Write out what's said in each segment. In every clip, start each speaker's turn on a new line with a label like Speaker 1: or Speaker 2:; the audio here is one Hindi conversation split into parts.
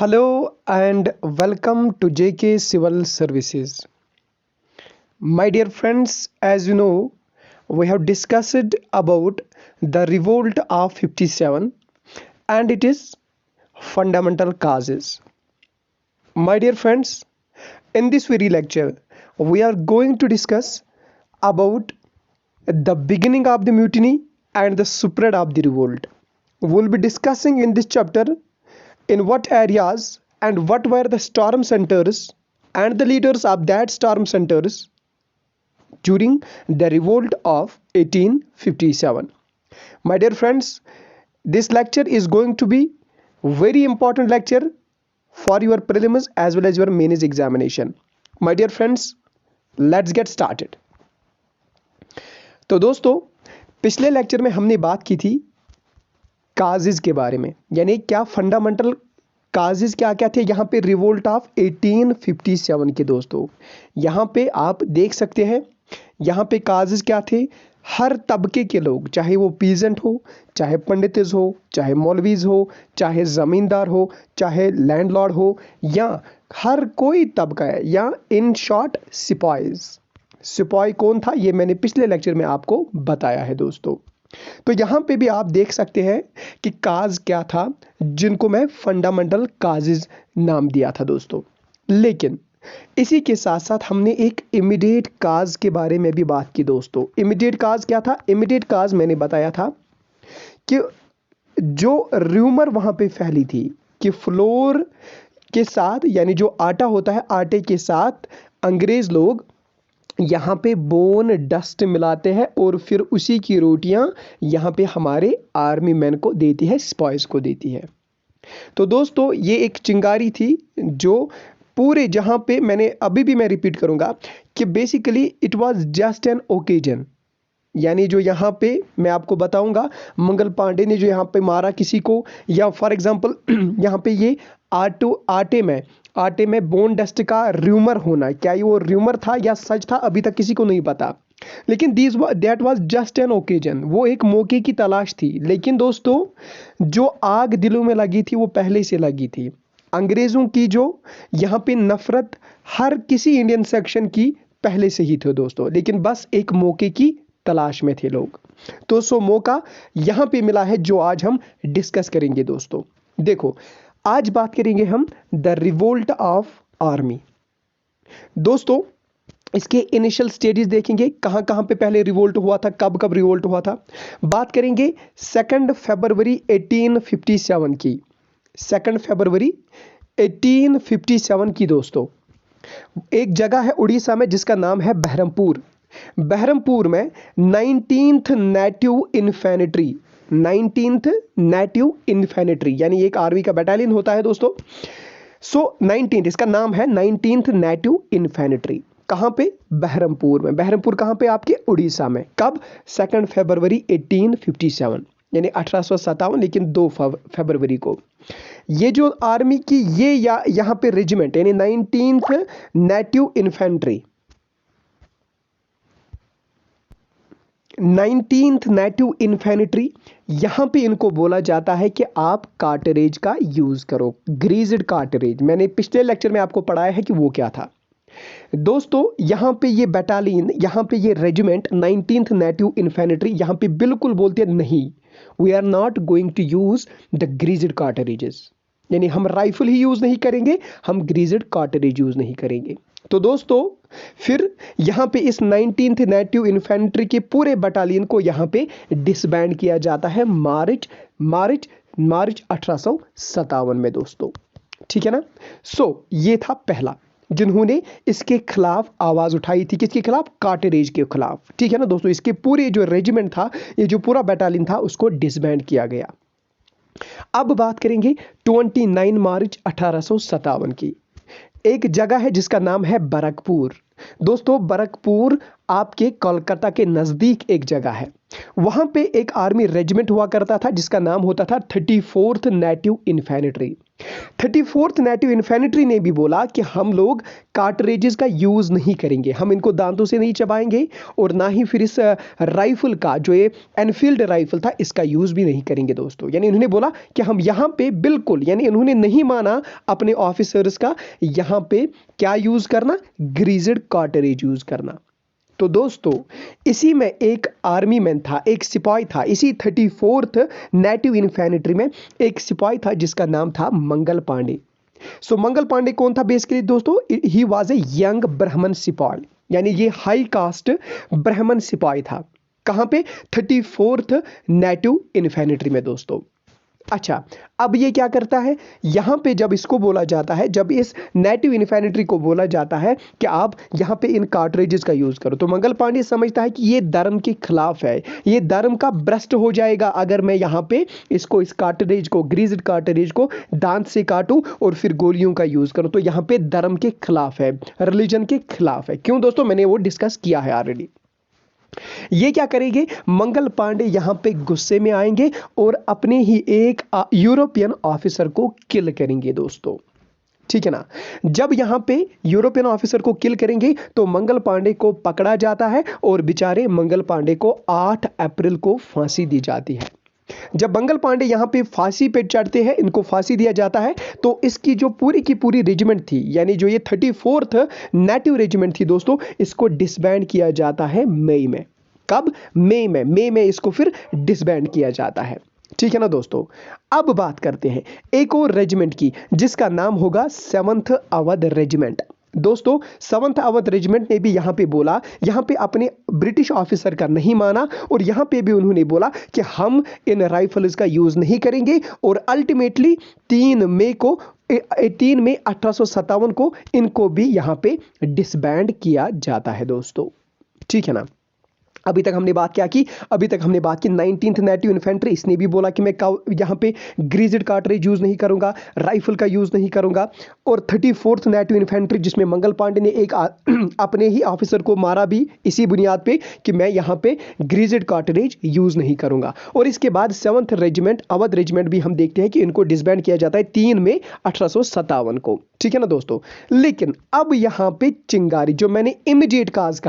Speaker 1: Hello and welcome to JK Civil Services. My dear friends, as you know, we have discussed about the revolt of 57 and it is fundamental causes. My dear friends, in this very lecture, we are going to discuss about the beginning of the mutiny and the spread of the revolt. We'll be discussing in this chapter in what areas and what were the storm centers and the leaders of that storm centers during the revolt of 1857. My dear friends, this lecture is going to be very important lecture for your prelims as well as your mains examination. My dear friends, let's get started. तो दोस्तों, पिछले लेक्चर में हमने बात की थी काजेज के बारे में, यानी क्या फंडामेंटल काजेज क्या क्या थे यहाँ पे रिवोल्ट ऑफ 1857 के। दोस्तों यहाँ पे आप देख सकते हैं, यहाँ पे काजेज क्या थे। हर तबके के लोग, चाहे वो पीजेंट हो, चाहे पंडित्स हो, चाहे मौलवीज हो, चाहे ज़मींदार हो, चाहे लैंडलॉर्ड हो, या हर कोई तबका है, या इन शॉर्ट सिपाहीज। सिपाही कौन था ये मैंने पिछले लेक्चर में आपको बताया है दोस्तों। तो यहाँ पे भी आप देख सकते हैं कि काज क्या था, जिनको मैं फंडामेंटल काजेज नाम दिया था दोस्तों। लेकिन इसी के साथ साथ हमने एक इमीडिएट काज के बारे में भी बात की दोस्तों। इमीडिएट काज क्या था? इमीडिएट काज मैंने बताया था कि जो र्यूमर वहां पे फैली थी कि फ्लोर के साथ, यानी जो आटा होता है, आटे के साथ अंग्रेज लोग यहाँ पे बोन डस्ट मिलाते हैं और फिर उसी की रोटियां यहाँ पे हमारे आर्मी मैन को देती है, स्पाइस को देती है। तो दोस्तों ये एक चिंगारी थी जो पूरे, जहाँ पे मैंने अभी भी मैं रिपीट करूँगा कि basically it was just an occasion. यानी जो यहाँ पे मैं आपको बताऊंगा, मंगल पांडे ने जो यहाँ पे मारा किसी को, या फॉर एग्जांपल यहाँ पे ये आटे में बोन डस्ट का र्यूमर होना, क्या ये वो र्यूमर था या सच था अभी तक किसी को नहीं पता। लेकिन that was just an occasion, वो एक मौके की तलाश थी। लेकिन दोस्तों जो आग दिलों में लगी थी वो पहले से लगी थी। अंग्रेजों की जो यहाँ पे नफरत हर किसी इंडियन सेक्शन की पहले से ही थी दोस्तों, लेकिन बस एक मौके की तलाश में थे लोग। तो सो मौका यहाँ पे मिला है जो आज हम डिस्कस करेंगे दोस्तों। देखो, आज बात करेंगे हम द रिवोल्ट ऑफ आर्मी। दोस्तों इसके इनिशियल स्टेजेस देखेंगे, कहां कहां पे पहले रिवोल्ट हुआ था, कब कब रिवोल्ट हुआ था। बात करेंगे 2 फरवरी 1857 की। 2 फरवरी 1857 की दोस्तों, एक जगह है उड़ीसा में जिसका नाम है बहरमपुर। बहरमपुर में 19th native infantry, 19th native infantry यानी एक आर्मी का बटालियन होता है दोस्तों। सो 19th, इसका नाम है 19th नेटिव इन्फेंट्री। कहां पे? बहरमपुर में। बहरमपुर कहां पे? आपके उड़ीसा में। कब? 2 फरवरी 1857 यानी 1857, लेकिन 2 फरवरी को। ये जो आर्मी की ये यहाँ पे रेजिमेंट, यानी 19th native infantry, 19th native infantry, यहाँ पे इनको बोला जाता है कि आप कार्टरेज का यूज करो, ग्रीज्ड कार्टरेज। मैंने पिछले लेक्चर में आपको पढ़ाया है कि वो क्या था दोस्तों। यहाँ पे ये बटालियन, यहाँ पे ये रेजिमेंट 19th नेटिव इन्फेंट्री यहाँ पे बिल्कुल बोलते हैं नहीं, we are not going to use the greased cartridges, यानी हम राइफल ही यूज नहीं करेंगे, हम ग्रीज्ड कार्टरेज यूज नहीं करेंगे। तो दोस्तों फिर यहाँ पे इस 19th नेटिव इन्फेंट्री के पूरे बटालियन को यहाँ पे डिसबैंड किया जाता है मार्च 1857 में दोस्तों, ठीक है ना। सो ये था पहला जिन्होंने इसके खिलाफ आवाज उठाई थी। किसके खिलाफ? कार्टरेज के खिलाफ, ठीक है ना दोस्तों। इसके पूरे जो रेजिमेंट था, ये जो पूरा बटालियन था, उसको डिसबैंड किया गया। अब बात करेंगे 29 मार्च 1857 की। एक जगह है जिसका नाम है बरकपुर। दोस्तों बरकपुर आपके कोलकाता के नजदीक एक जगह है। वहां पे एक आर्मी रेजिमेंट हुआ करता था जिसका नाम होता था 34th native infantry. 34th native infantry ने भी बोला कि हम लोग कार्टरेजेस का यूज नहीं करेंगे, हम इनको दांतों से नहीं चबाएंगे और ना ही फिर इस राइफल का जो ये एनफील्ड राइफल था इसका यूज भी नहीं करेंगे दोस्तों। यानी इन्होंने बोला कि हम यहाँ पे बिल्कुल, यानी इन्होंने नहीं माना अपने ऑफिसर्स का यहाँ पे क्या यूज करना, ग्रीज्ड कार्टरेज यूज करना। तो दोस्तों इसी में एक आर्मी मैन था, एक सिपाही था, इसी 34th नेटिव इन्फेंट्री में एक सिपाही था जिसका नाम था मंगल पांडे। सो मंगल पांडे कौन था बेसिकली दोस्तों, ही वाज ए यंग ब्राह्मण सिपाही, यानी ये हाई कास्ट ब्राह्मण सिपाही था। कहां पे, 34th नेटिव इन्फेंट्री में दोस्तों। अच्छा, अब ये क्या करता है, यहां पे जब इसको बोला जाता है, जब इस नेटिव इन्फेंट्री को बोला जाता है कि आप यहां पे इन कार्टरेजेस का यूज करो, तो मंगल पांडे समझता है कि ये धर्म के खिलाफ है, ये धर्म का भ्रष्ट हो जाएगा अगर मैं यहां पे इसको, इस कार्टरेज को, ग्रीज्ड कार्टरेज को दांत से काटूं और फिर गोलियों का यूज करूं, तो यहां पे धर्म के खिलाफ है, रिलीजन के खिलाफ है। क्यों दोस्तों, मैंने वो डिस्कस किया है ऑलरेडी। ये क्या करेंगे, मंगल पांडे यहां पे गुस्से में आएंगे और अपने ही एक यूरोपियन ऑफिसर को किल करेंगे दोस्तों, ठीक है ना। जब यहां पे यूरोपियन ऑफिसर को किल करेंगे तो मंगल पांडे को पकड़ा जाता है और बेचारे मंगल पांडे को 8 अप्रैल को फांसी दी जाती है। जब मंगल पांडे यहां पे फांसी पे चढ़ते हैं, इनको फांसी दिया जाता है, तो इसकी जो पूरी की पूरी रेजिमेंट थी, यानी जो ये 34th नेटिव रेजिमेंट थी दोस्तों, इसको डिसबैंड किया जाता है मई में। कब, मई में इसको फिर डिसबैंड किया जाता है, ठीक है ना दोस्तों। अब बात करते हैं एक और रेजिमेंट की जिसका नाम होगा 7th अवध रेजिमेंट। दोस्तों 7th अवध रेजिमेंट ने भी यहां पे बोला, यहां पे अपने ब्रिटिश ऑफिसर का नहीं माना और यहां पे भी उन्होंने बोला कि हम इन राइफल्स का यूज नहीं करेंगे और अल्टीमेटली 3 मई 1857 को इनको भी यहां पे डिसबैंड किया जाता है दोस्तों, ठीक है ना। अभी तक हमने बात क्या की, अभी तक हमने बात की 19th नेटिव इन्फेंट्री, इसने भी बोला कि मैं यहाँ पे ग्रीज्ड कार्टरेज यूज नहीं करूंगा, राइफल का यूज नहीं करूंगा। और 34th नेटिव इन्फेंट्री जिसमें मंगल पांडे ने एक अपने ही ऑफिसर को मारा भी इसी बुनियाद पे कि मैं यहाँ पे ग्रीज्ड कार्टरेज यूज नहीं करूंगा। और इसके बाद 7th रेजिमेंट अवध रेजिमेंट भी हम देखते हैं कि इनको डिसबैंड किया जाता है 3 मई 1857 को, ठीक है ना दोस्तों। लेकिन अब यहाँ पे चिंगारी, जो मैंने इमीडिएट काज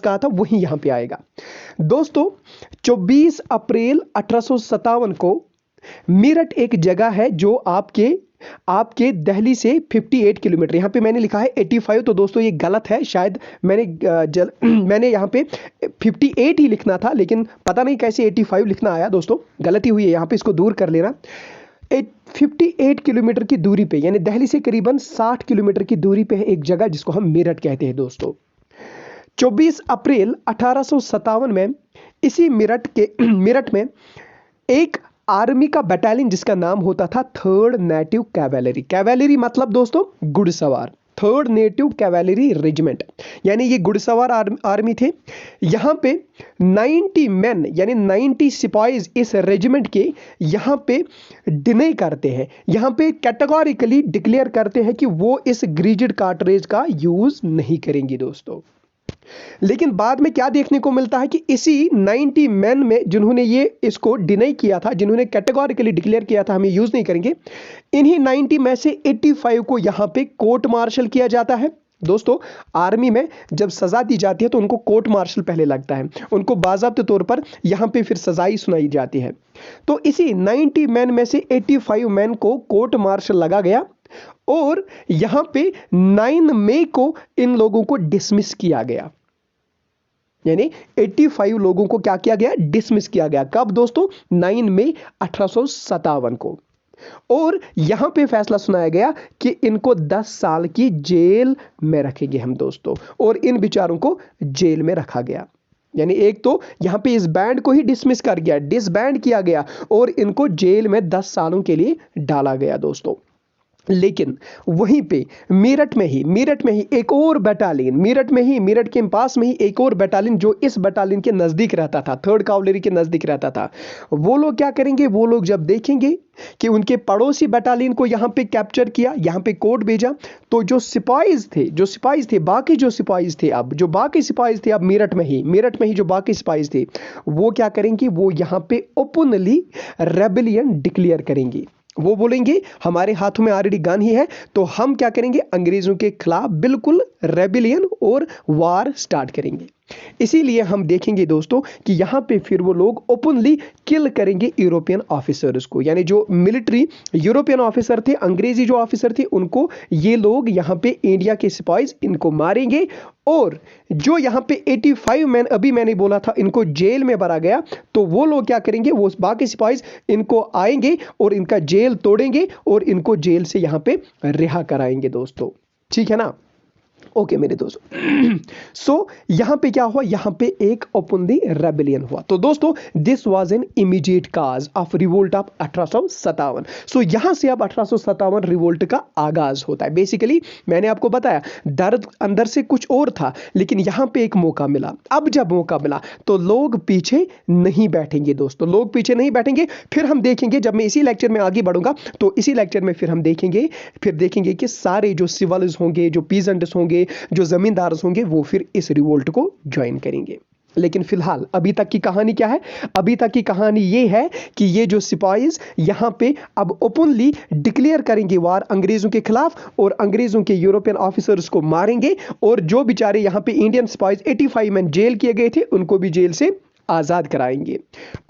Speaker 1: कहा था वही यहाँ पे आएगा दोस्तों। 24 अप्रैल 1857 को मेरठ एक जगह है जो आपके दिल्ली से 58 किलोमीटर, यहां पे मैंने लिखा है 85, तो दोस्तों ये गलत है, शायद मैंने यहां पे 58 ही लिखना था, लेकिन पता नहीं कैसे 85 लिखना आया दोस्तों, गलती हुई है, यहां पे इसको दूर कर लेना। 58 किलोमीटर की दूरी पे, यानी दिल्ली से करीबन 60 किलोमीटर की दूरी पे है एक जगह जिसको हम मेरठ कहते हैं दोस्तों। 24 अप्रैल 1857 में इसी मेरठ में एक आर्मी का बटालियन जिसका नाम होता था 3rd नेटिव कैवेलरी। कैवेलरी मतलब दोस्तों घुड़सवार, 3rd नेटिव कैवेलरी रेजिमेंट, यानी ये घुड़सवार आर्मी थे। यहां पे 90 मैन यानी 90 सिपाहीज इस रेजिमेंट के यहां पे डिनाई करते हैं, यहां पे कैटेगोरिकली डिक्लेयर करते हैं कि वो इस ग्रीज्ड कार्टरेज का यूज नहीं करेंगे दोस्तों। लेकिन बाद में क्या देखने को मिलता है कि इसी 90 मैन में जिन्होंने ये इसको डिनाई किया था, जिन्होंने कैटेगोरिकली डिक्लेयर किया था हमें यूज नहीं करेंगे, इन्हीं 90 में से 85 को यहां पे कोर्ट मार्शल किया जाता है दोस्तों। आर्मी में जब सजा दी जाती है तो उनको कोर्ट मार्शल पहले लगता है, उनको बाज़ाब्ते तौर पर यहां पे फिर सजाई सुनाई जाती है। तो इसी 90 मैन में से 85 मैन को कोर्ट मार्शल लगा गया और यहां पे 9 मई को इन लोगों को डिसमिस किया गया, यानी 85 लोगों को क्या किया गया, डिसमिस किया गया। कब दोस्तों, 9 मई 1857 को। और यहां पे फैसला सुनाया गया कि इनको 10 साल की जेल में रखेंगे हम दोस्तों, और इन बेचारों को जेल में रखा गया। यानी एक तो यहां पे इस बैंड को ही डिसमिस कर गया, डिसबैंड किया गया और इनको जेल में 10 सालों के लिए डाला गया दोस्तों। लेकिन वहीं पे मेरठ में ही एक और बटालियन, मेरठ के पास में ही एक और बटालियन जो इस बटालियन के नजदीक रहता था, 3rd कावलरी के नजदीक रहता था, वो लोग क्या करेंगे, वो लोग जब देखेंगे कि उनके पड़ोसी बटालियन को यहां पे कैप्चर किया, यहां पे कोर्ट भेजा, तो जो सिपाहीज थे बाकी जो सिपाहीज थे अब मेरठ में ही जो बाकी सिपाहीज थे, वो क्या करेंगे, वो यहां पे ओपनली रेबेलियन डिक्लेयर करेंगे वो बोलेंगे हमारे हाथों में ऑलरेडी गन ही है, तो हम क्या करेंगे, अंग्रेजों के खिलाफ बिल्कुल रेबिलियन और वार स्टार्ट करेंगे। इसीलिए हम देखेंगे दोस्तों कि यहाँ पे फिर वो लोग ओपनली किल करेंगे यूरोपियन ऑफिसर्स को, यानी जो मिलिट्री यूरोपियन ऑफिसर थे, अंग्रेजी जो ऑफिसर थे, उनको ये लोग यहाँ पे इंडिया के सिपाहीज इनको मारेंगे। और जो यहाँ पे 85 मैन अभी मैंने बोला था इनको जेल में भरा गया, तो वो लोग क्या करेंगे, वो बाकी सिपाहीज इनको आएंगे और इनका जेल तोड़ेंगे और इनको जेल से यहाँ पे रिहा कराएंगे दोस्तों। ठीक है ना। ओके मेरे दोस्तों, सो यहां पे क्या हुआ, यहां पे एक ओपनली रेबेलियन हुआ। तो दोस्तों this was an immediate cause of revolt of 1857। सो यहां से अब 1857 रिवोल्ट का आगाज होता है। बेसिकली मैंने आपको बताया दर्द अंदर से कुछ और था, लेकिन यहां पे एक मौका मिला। अब जब मौका मिला तो लोग पीछे नहीं बैठेंगे दोस्तों, लोग पीछे नहीं बैठेंगे। फिर हम देखेंगे, जब मैं इसी लेक्चर में आगे बढ़ूंगा तो इसी लेक्चर में फिर हम देखेंगे कि सारे जो सिविल्स होंगे, जो पीजेंट्स होंगे, जो जमींदार होंगे, वो फिर इस रिवोल्ट को ज्वाइन करेंगे। लेकिन फिलहाल अभी तक की कहानी क्या है, अभी तक की कहानी ये है कि ये जो सिपाहीज यहां पे अब ओपनली डिक्लेयर करेंगे वार अंग्रेजों के खिलाफ और अंग्रेजों के यूरोपियन ऑफिसर्स को मारेंगे। और जो बेचारे यहां पे इंडियन सिपाहीज 85 मैन जेल किए गए थे, उनको भी जेल से आजाद कराएंगे।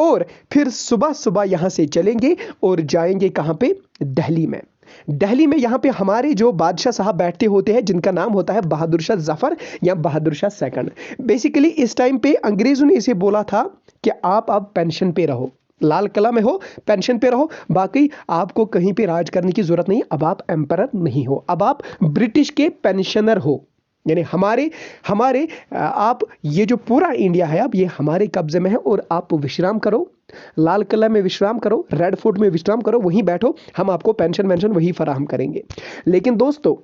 Speaker 1: और फिर सुबह सुबह यहां से चलेंगे और जाएंगे कहां पे, दिल्ली में। दिल्ली में यहाँ पे हमारे जो बादशाह साहब बैठते होते हैं, जिनका नाम होता है बहादुर शाह जफर या बहादुर शाह सेकंड। बेसिकली इस टाइम पे अंग्रेजों ने इसे बोला था कि आप अब पेंशन पे रहो, लाल किला में हो, पेंशन पे रहो, बाकी आपको कहीं पे राज करने की जरूरत नहीं, अब आप एम्परर नहीं हो, अब आप ब्रिटिश के पेंशनर हो। यानी हमारे आप ये जो पूरा इंडिया है अब ये हमारे कब्जे में है, और आप विश्राम करो, लाल किला में विश्राम करो, रेड फोर्ट में विश्राम करो, वहीं बैठो, हम आपको पेंशन वही फराहम करेंगे। लेकिन दोस्तों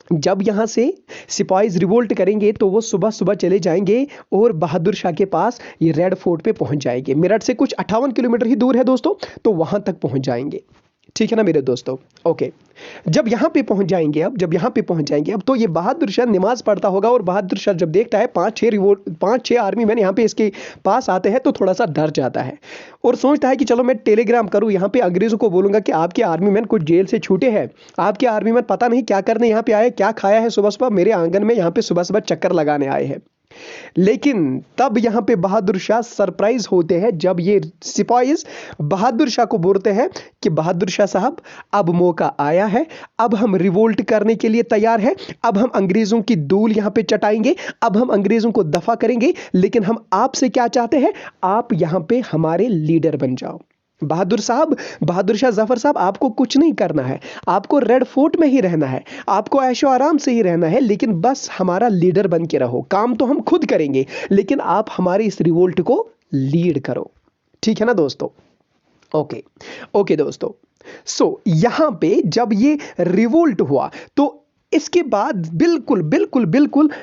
Speaker 1: जब यहां से सिपाहीज रिवोल्ट करेंगे तो वो सुबह सुबह चले जाएंगे और बहादुर शाह के पास ये रेड फोर्ट पे पहुंच जाएंगे। मेरठ से कुछ 58 किलोमीटर ही दूर है दोस्तों, तो वहां तक पहुंच जाएंगे। ठीक है ना मेरे दोस्तों। ओके, जब यहां पे पहुंच जाएंगे, अब तो ये बहादुर शाह नमाज पढ़ता होगा, और बहादुर शाह जब देखता है 5-6 आर्मी मैन यहां पे इसके पास आते हैं तो थोड़ा सा डर जाता है और सोचता है कि चलो मैं टेलीग्राम करूं, यहां पे अंग्रेजों को बोलूंगा कि आपके आर्मी मैन कुछ जेल से छूटे हैं, आपके आर्मी मैन पता नहीं क्या करने यहां पे आए, क्या खाया है सुबह सुबह, मेरे आंगन में यहां पे सुबह सुबह चक्कर लगाने आए हैं। लेकिन तब यहां पे बहादुर शाह सरप्राइज होते हैं जब ये सिपाहीज बहादुर शाह को बोलते हैं कि बहादुर शाह साहब अब मौका आया है, अब हम रिवोल्ट करने के लिए तैयार हैं, अब हम अंग्रेजों की धूल यहां पे चटाएंगे, अब हम अंग्रेजों को दफा करेंगे, लेकिन हम आपसे क्या चाहते हैं, आप यहां पे हमारे लीडर बन जाओ। बहादुर शाह जफर साहब, आपको कुछ नहीं करना है, आपको रेड फोर्ट में ही रहना है, आपको ऐशो आराम से ही रहना है, लेकिन बस हमारा लीडर बन के रहो, काम तो हम खुद करेंगे, लेकिन आप हमारे इस रिवोल्ट को लीड करो। ठीक है ना दोस्तों। ओके दोस्तों, सो यहां पे जब ये रिवोल्ट हुआ तो इसके बाद बिल्कुल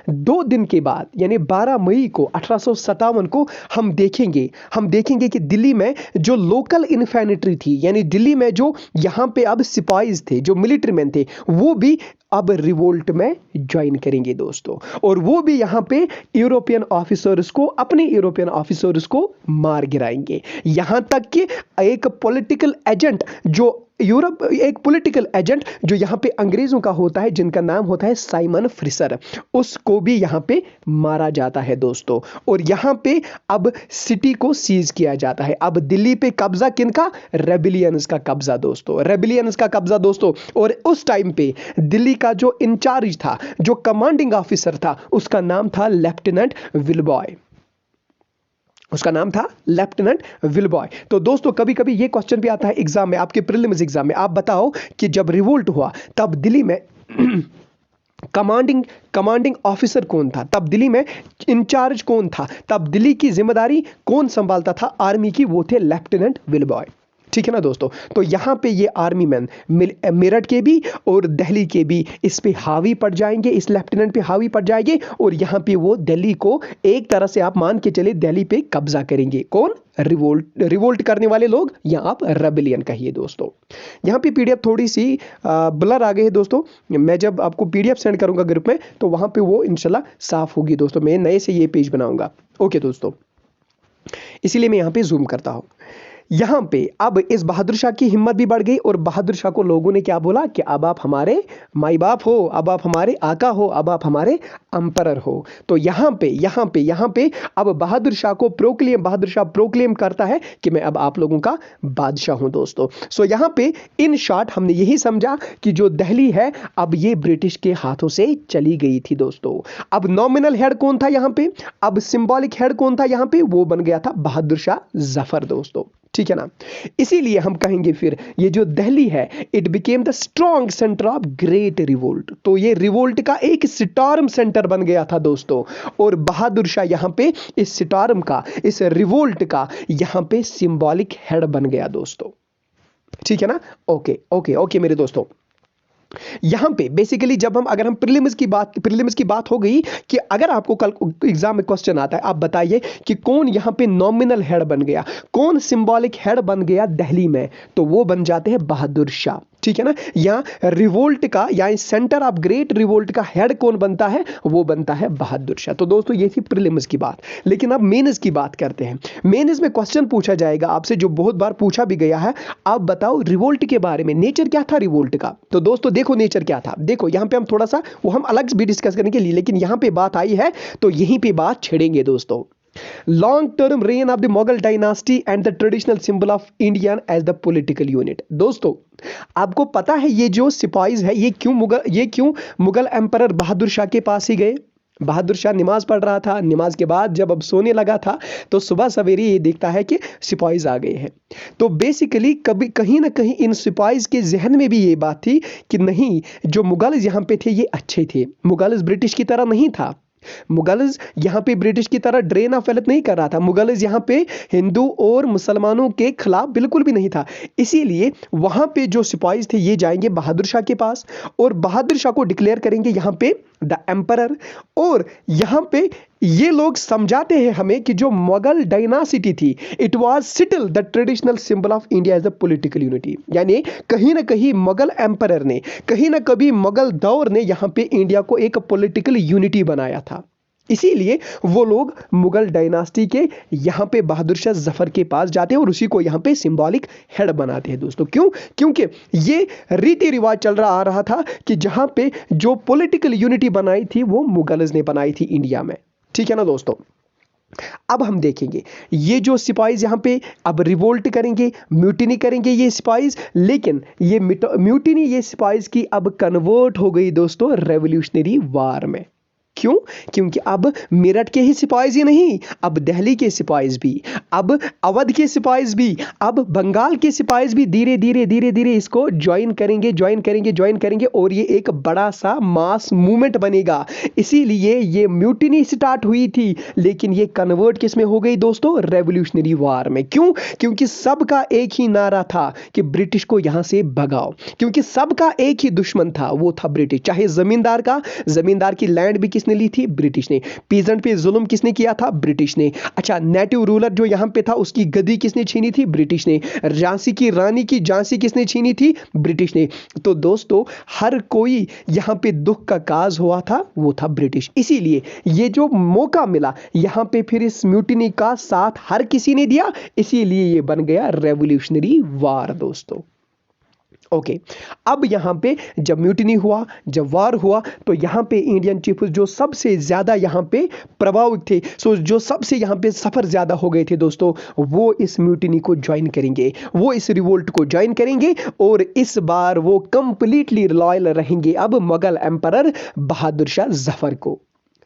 Speaker 1: 2 दिन के बाद यानी 12 मई को 1857 को हम देखेंगे कि दिल्ली में जो लोकल इन्फेंट्री थी, यानी दिल्ली में जो यहां पे अब सिपाहीज थे, जो मिलिट्री मैन थे, वो भी अब रिवोल्ट में ज्वाइन करेंगे दोस्तों, और वो भी यहां पे अपने यूरोपियन ऑफिसर्स को मार गिराएंगे। यहां तक कि एक पॉलिटिकल एजेंट जो यहां पे अंग्रेजों का होता है, जिनका नाम होता है साइमन फ्रिसर, उसको भी यहां पे मारा जाता है दोस्तों। और यहां पे अब सिटी को सीज किया जाता है। अब दिल्ली पे कब्जा किनका, रेबिलियंस का कब्जा दोस्तों। और उस टाइम पे दिल्ली का जो इंचार्ज था, जो कमांडिंग ऑफिसर था, उसका नाम था लेफ्टिनेंट विलबॉय। तो दोस्तों कभी कभी ये क्वेश्चन भी आता है एग्जाम में, आपके प्रीलिम्स एग्जाम में, आप बताओ कि जब रिवोल्ट हुआ तब दिल्ली में कमांडिंग ऑफिसर कौन था, तब दिल्ली में इंचार्ज कौन था, तब दिल्ली की जिम्मेदारी कौन संभालता था आर्मी की, वो थे लेफ्टिनेंट विलबॉय। ठीक है ना दोस्तों। तो यहां पे ये आर्मी मैन मेरठ के भी और दिल्ली के भी इस पे हावी पड़ जाएंगे, इस लेफ्टिनेंट पे हावी पड़ जाएंगे, और यहां पे वो दिल्ली को एक तरह से आप मान के चले दिल्ली पे कब्जा करेंगे। कौन, रिवोल्ट करने वाले लोग, या आप रेबेलियन कहिए दोस्तों। यहां पे पीडीएफ थोड़ी सी ब्लर आ गई है दोस्तों, मैं जब आपको पीडीएफ सेंड करूंगा ग्रुप में तो वहां पे वो इंशाल्लाह साफ होगी दोस्तों। मैं नए से ये पेज बनाऊंगा। ओके दोस्तों, इसीलिए मैं यहां पे जूम करता हूं। यहां पे अब इस बहादुर शाह की हिम्मत भी बढ़ गई और बहादुर शाह को लोगों ने क्या बोला कि अब आप हमारे माई बाप हो, अब आप हमारे आका हो, अब आप हमारे अंपरर हो। तो यहां पे अब बहादुर शाह प्रोक्लेम करता है कि मैं अब आप लोगों का बादशाह हूं दोस्तों। सो यहां पे इन शॉर्ट हमने यही समझा कि जो दिल्ली है अब ये ब्रिटिश के हाथों से चली गई थी दोस्तों। अब नॉमिनल हेड कौन था यहां पे, अब सिंबॉलिक हेड कौन था यहां पे, वो बन गया था बहादुर शाह जफर दोस्तों, ठीक है ना। इसीलिए हम कहेंगे फिर ये जो दिल्ली है it became the strong centre of great revolt. तो ये रिवोल्ट का एक स्टॉर्म सेंटर बन गया था दोस्तों, और बहादुर शाह यहां पे इस स्टॉर्म का, इस रिवोल्ट का यहां पे सिंबॉलिक हेड बन गया दोस्तों, ठीक है ना। ओके ओके ओके मेरे दोस्तों, यहां पे बेसिकली जब हम अगर हम प्रीलिम्स की बात हो गई कि अगर आपको कल एग्जाम में क्वेश्चन आता है आप बताइए कि कौन यहां पे नॉमिनल हेड बन गया, कौन सिंबॉलिक हेड बन गया दिल्ली में, तो वो बन जाते हैं बहादुर शाह, ठीक है ना। यहां रिवोल्ट का या सेंटर ऑफ ग्रेट रिवोल्ट का हेड कौन बनता है, वो बनता है बहादुर शाह। तो दोस्तों ये थी प्रीलिम्स की बात, लेकिन अब मेंस की बात करते हैं। मेंस में क्वेश्चन पूछा जाएगा आपसे जो बहुत बार पूछा भी गया है, आप बताओ रिवोल्ट के बारे में, नेचर क्या था रिवोल्ट का। तो दोस्तों देखो नेचर क्या था, देखो यहां पे हम थोड़ा सा वो हम अलग भी डिस्कस करने के लिए, लेकिन यहां पे बात आई है तो यहीं पे बात छेड़ेंगे दोस्तों। Long term reign of the Mughal dynasty and the traditional symbol of Indian as the political unit. दोस्तों आपको पता है ये जो सिपाहीज है ये क्यों मुगल एम्परर बहादुर शाह के पास ही गए। बहादुर शाह नमाज पढ़ रहा था, नमाज के बाद जब अब सोने लगा था तो सुबह सवेरे ये देखता है कि सिपाहीज आ गए हैं। तो बेसिकली कभी कहीं ना कहीं इन सिपाहीज के जहन में भी ये बात थी कि नहीं, जो मुगल्स यहाँ पे थे ये अच्छे थे, मुगल्स ब्रिटिश की तरह नहीं था, मुगल्स यहाँ पे ब्रिटिश की तरह ड्रेन ऑफ वेल्थ नहीं कर रहा था, मुगल्स यहाँ पे हिंदू और मुसलमानों के खिलाफ बिल्कुल भी नहीं था। इसीलिए वहां पे जो सिपाहीज थे ये जाएंगे बहादुर शाह के पास और बहादुर शाह को डिक्लेयर करेंगे यहाँ पे द एम्परर। और यहाँ पे ये लोग समझाते हैं हमें कि जो मुगल डायनासिटी थी it was still the traditional symbol of India as a political unity. यानी कहीं ना कहीं मुगल एम्परर ने, कहीं ना कभी मुगल दौर ने यहाँ पे इंडिया को एक पॉलिटिकल यूनिटी बनाया था। इसीलिए वो लोग मुगल डायनास्टी के यहाँ पे बहादुर शाह जफर के पास जाते हैं और उसी को यहाँ पे सिंबॉलिक हेड बनाते हैं दोस्तों। क्यों? क्योंकि ये रीति रिवाज चल रहा आ रहा था कि जहाँ पे जो पॉलिटिकल यूनिटी बनाई थी वो मुगल्स ने बनाई थी इंडिया में, ठीक है ना दोस्तों। अब हम देखेंगे ये जो सिपाहीज यहाँ पे अब रिवोल्ट करेंगे, म्यूटिनी करेंगे ये सिपाहीज, लेकिन ये म्यूटिनी ये सिपाहीज की अब कन्वर्ट हो गई दोस्तों रेवोल्यूशनरी वार में। क्यों? क्योंकि अब मेरठ के ही सिपाहीज ही नहीं, अब दिल्ली के सिपाहीज भी, अब अवध के सिपाहीज भी, अब बंगाल के सिपाहीज भी धीरे धीरे इसको ज्वाइन करेंगे और ये एक बड़ा सा मास मूवमेंट बनेगा। इसीलिए ये म्यूटिनी स्टार्ट हुई थी, लेकिन ये कन्वर्ट किस में हो गई दोस्तों? रेवोल्यूशनरी वार में। क्यों? क्योंकि सबका एक ही नारा था कि ब्रिटिश को यहां से भगाओ, क्योंकि सबका एक ही दुश्मन था, वो था ब्रिटिश। चाहे जमींदार की लैंड भी किसने ली थी? ब्रिटिश ने। पीजेंट पे जुल्म किसने किया था? ब्रिटिश ने। अच्छा, नेटिव रूलर जो यहां पे था उसकी गद्दी किसने छीनी थी? ब्रिटिश ने। झांसी की रानी की झांसी किसने छीनी थी? ब्रिटिश ने। तो दोस्तों हर कोई यहां पे दुख का काज हुआ था, वो था ब्रिटिश। इसीलिए ये जो मौका मिला यहां पे फिर इस म्यूटिनी का साथ हर किसी ने दिया, इसीलिए ये बन गया रेवोल्यूशनरी वार दोस्तों। ओके, अब यहां पे जब म्यूटिनी हुआ, जब वार हुआ, तो यहां पे इंडियन चीफ जो सबसे ज्यादा यहां पे प्रभावित थे, जो सबसे यहां पे सफर ज्यादा हो गए थे दोस्तों, वो इस म्यूटिनी को ज्वाइन करेंगे, वो इस रिवोल्ट को ज्वाइन करेंगे और इस बार वो कंप्लीटली लॉयल रहेंगे अब मुगल एम्परर बहादुर शाह जफर को।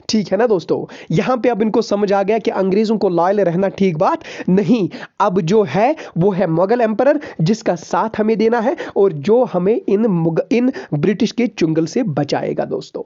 Speaker 1: ठीक है ना दोस्तों, यहां पे अब इनको समझ आ गया कि अंग्रेजों को लॉयल रहना ठीक बात नहीं, अब जो है वो है मुगल एम्परर जिसका साथ हमें देना है और जो हमें इन ब्रिटिश के चुंगल से बचाएगा दोस्तों।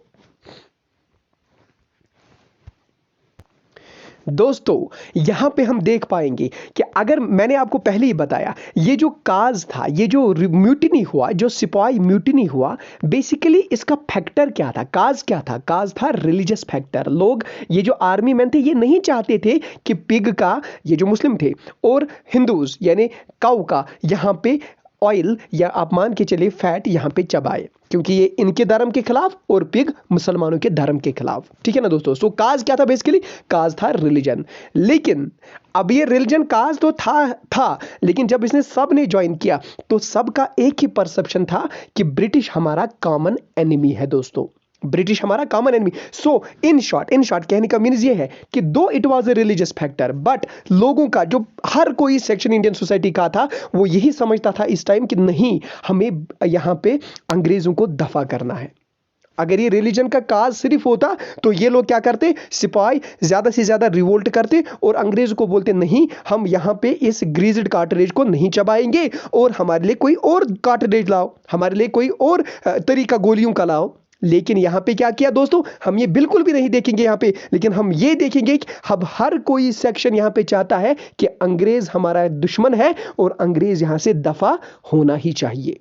Speaker 1: दोस्तों यहां पे हम देख पाएंगे कि अगर मैंने आपको पहले ही बताया ये जो काज था, ये जो म्यूटिनी हुआ, जो सिपाही म्यूटिनी हुआ, बेसिकली इसका फैक्टर क्या था? काज क्या था? काज था रिलीजियस फैक्टर। लोग, ये जो आर्मी मैन थे ये नहीं चाहते थे कि पिग का, ये जो मुस्लिम थे और हिंदूज यानी काऊ का यहां पे ऑयल या आप मान के चलिए फैट यहाँ पे चबाए, क्योंकि ये इनके धर्म के खिलाफ और पिग मुसलमानों के धर्म के खिलाफ। ठीक है ना दोस्तों। सो काज क्या था बेसिकली? काज था रिलीजन। लेकिन अब ये रिलीजन काज तो था लेकिन जब इसने सब ने ज्वाइन किया तो सबका एक ही परसेप्शन था कि ब्रिटिश हमारा कॉमन एनिमी है दोस्तों, ब्रिटिश हमारा common enemy. So in short कहने का मीन्स ये है कि दो it was a religious factor, but लोगों का जो हर कोई सेक्शन इंडियन सोसाइटी का था वो यही समझता था इस टाइम कि नहीं, हमें यहाँ पे अंग्रेजों को दफा करना है। अगर ये रिलीजन का काज सिर्फ होता तो ये लोग क्या करते, सिपाही ज्यादा से ज्यादा रिवोल्ट करते और अंग्रेज को बोलते नहीं, हम यहाँ पे इस ग्रीज्ड कार्टरेज को नहीं चबाएंगे और हमारे लिए कोई और कार्टरेज लाओ, हमारे लिए कोई और तरीका गोलियों का लाओ। लेकिन यहां पे क्या किया दोस्तों, हम ये बिल्कुल भी नहीं देखेंगे यहां पे, लेकिन हम ये देखेंगे कि अब हर कोई सेक्शन यहां पे चाहता है कि अंग्रेज हमारा दुश्मन है और अंग्रेज यहां से दफा होना ही चाहिए।